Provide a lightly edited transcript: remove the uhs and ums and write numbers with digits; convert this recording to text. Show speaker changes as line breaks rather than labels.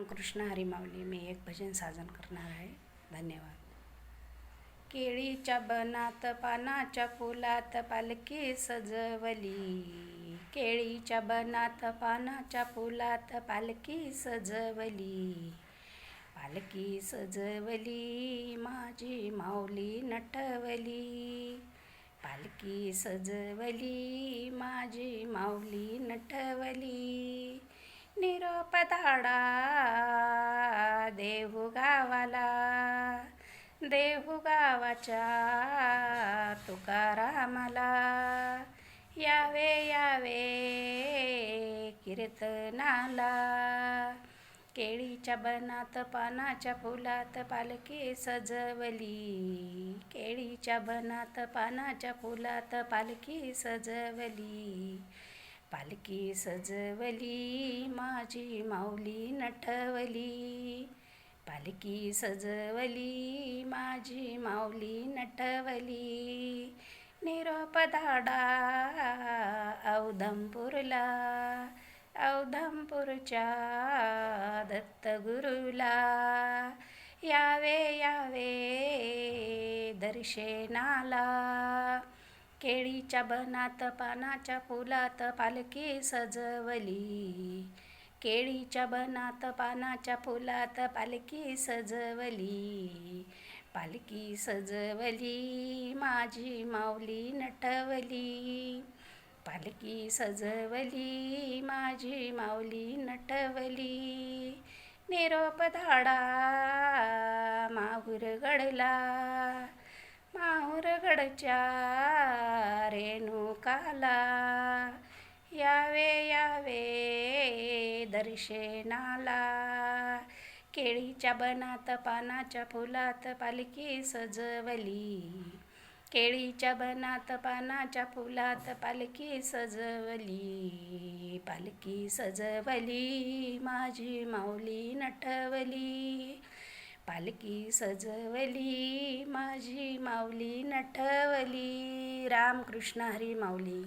रामकृष्ण हरी माऊली. मी एक भजन साजन करणार आहे. धन्यवाद. केळीच्या बनात पानाच्या फुलात पालखी सजवली, केळीच्या बनात पानाच्या फुलात पालखी सजवली, पालखी सजवली माझी माऊली नटवली, पालखी सजवली माझी माऊली नटवली. निरोप धाडा देहू गावाला, देहू गावाच्या तुकारामाला, यावे यावे कीर्तनाला. केळीच्या बनात पानाच्या फुलात पालखी सजवली, केळीच्या बनात पानाच्या फुलात पालखी सजवली, पालखी सजवली माझी माऊली नटवली, पालखी सजवली माझी माऊली नटवली. निरोप धाडा औधमपूरला, औधमपूरच्या दत्तगुरूला, यावे यावे दर्शनाला. केळीच्या बनात पानाच्या फुलात पालखी सजवली, केळीच्या बनात पानाच्या फुलात पालखी सजवली, पालखी सजवली माझी माऊली नटवली, पालखी सजवली माझी माऊली नटवली. निरोप धाडा माहुरगडला, माहुरगडच्या रेणुकाला, यावे यावे दर्शनाला. केळीच्या बनात पानाच्या फुलात पालखी सजवली, केळीच्या बनात पानाच्या फुलात पालखी सजवली, पालखी सजवली माझी माऊली नटवली, पालखी सजवली माझी माऊली नटवली. रामकृष्ण हरी माऊली.